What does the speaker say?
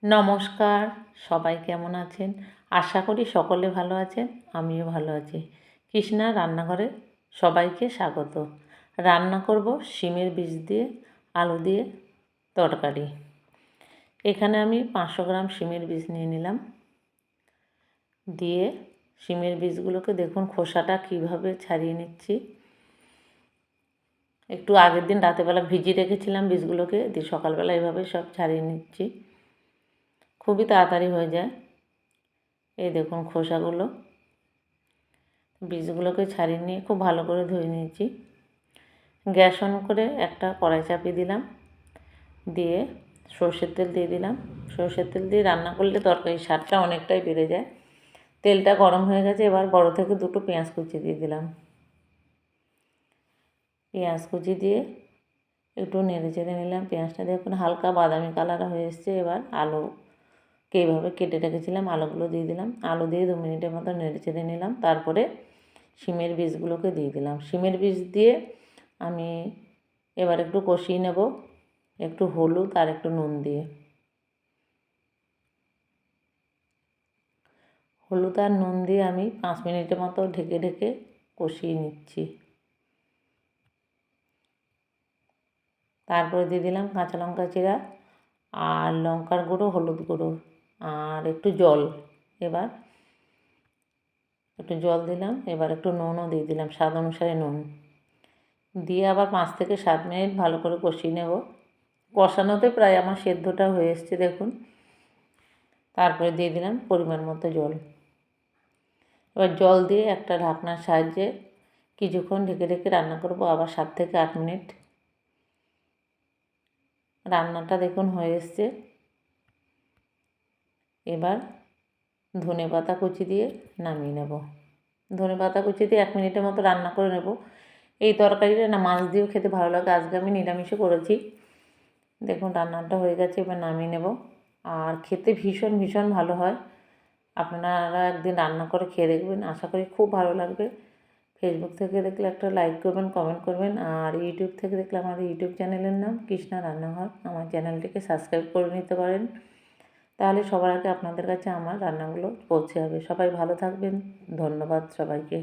নমস্কার, সবাই কেমন আছেন? আশা করি সকলে ভালো আছেন, আমিও ভালো আছি। কৃষ্ণার রান্নাঘরে সবাইকে স্বাগত। রান্না করব শিমের বীজ দিয়ে আলু দিয়ে তরকারি। এখানে আমি 500 গ্রাম শিমের বীজ নিয়ে নিলাম। দিয়ে শিমের বীজগুলোকে দেখুন খোসাটা কীভাবে ছাড়িয়ে নিচ্ছি। একটু আগের দিন রাতেরবেলা ভিজিয়ে রেখেছিলাম বীজগুলোকে, দিয়ে সকালবেলা এভাবে সব ছাড়িয়ে নিচ্ছি। খুবই তাড়াতাড়ি হয়ে যায়। এই দেখুন খোসাগুলো, বীজগুলোকে ছাড়িয়ে নিয়ে খুব ভালো করে ধুয়ে নিয়েছি। গ্যাস অন করে একটা কড়াই চাপিয়ে দিলাম, দিয়ে সর্ষের তেল দিয়ে দিলাম। সর্ষের তেল দিয়ে রান্না করলে তরকারির স্বাদটা অনেকটাই বেড়ে যায়। তেলটা গরম হয়ে গেছে, এবার বড় থেকে দুটো পেঁয়াজ কুচি দিয়ে দিলাম। পেঁয়াজ কুচি দিয়ে একটু নেড়ে চেড়ে নিলাম। পেঁয়াজটা দেখুন হালকা বাদামি কালার হয়ে এসছে। এবার আলুকে এইভাবে কেটে রেখেছিলাম, আলুগুলো দিয়ে দিলাম। আলু দিয়ে 2 মিনিটের মতো নেড়ে চেড়ে নিলাম। তারপরে শিমের বীজগুলোকে দিয়ে দিলাম। শিমের বীজ দিয়ে আমি এবার একটু কষিয়ে নেব, একটু হলুদ আর একটু নুন দিয়ে। হলুদ আর নুন দিয়ে আমি 5 মিনিটের মতো ঢেকে ঢেকে কষিয়ে নিচ্ছি। তারপরে দিয়ে দিলাম কাঁচা লঙ্কা চিরা আর লঙ্কার গুঁড়ো, হলুদ গুঁড়ো আর একটু জল। এবার একটু জল দিলাম, এবার একটু নুনও দিয়ে দিলাম, স্বাদ অনুসারে নুন দিয়ে আবার 5 থেকে 7 মিনিট ভালো করে কষিয়ে নেব। কষানোতে প্রায় আমার সেদ্ধটা হয়ে এসছে দেখুন। তারপরে দিয়ে দিলাম পরিমাণ মতো জল। এবার জল দিয়ে একটা ঢাকনার সাহায্যে কিছুক্ষণ ঢেকে ঢেকে রান্না করব, আবার 7 থেকে 8 মিনিট। রান্নাটা দেখুন হয়ে এসছে। এবার ধনেপাতা কুচি দিয়ে নামিয়ে নেব। ধনেপাতা কুচি দিয়ে 1 মিনিটের মতো রান্না করে নেব। এই তরকারিটা না মাছ দিয়েও খেতে ভালো লাগে। আজকে আমি নিরামিষও করেছি। দেখুন রান্নাটা হয়ে গেছে, এবার নামিয়ে নেব। আর খেতে ভীষণ ভীষণ ভালো হয়। আপনারা একদিন রান্না করে খেয়ে দেখবেন, আশা করি খুব ভালো লাগবে। ফেসবুক থেকে দেখলে একটা লাইক করবেন, কমেন্ট করবেন। আর ইউটিউব থেকে দেখলে আমাদের ইউটিউব চ্যানেলের নাম কৃষ্ণা রান্নাঘর, আমার চ্যানেলটিকে সাবস্ক্রাইব করে নিতে পারেন। তাহলে সবার আগে আপনাদের কাছে আমার রান্নাগুলো পৌঁছে যাবে। সবাই ভালো থাকবেন। ধন্যবাদ সবাইকে।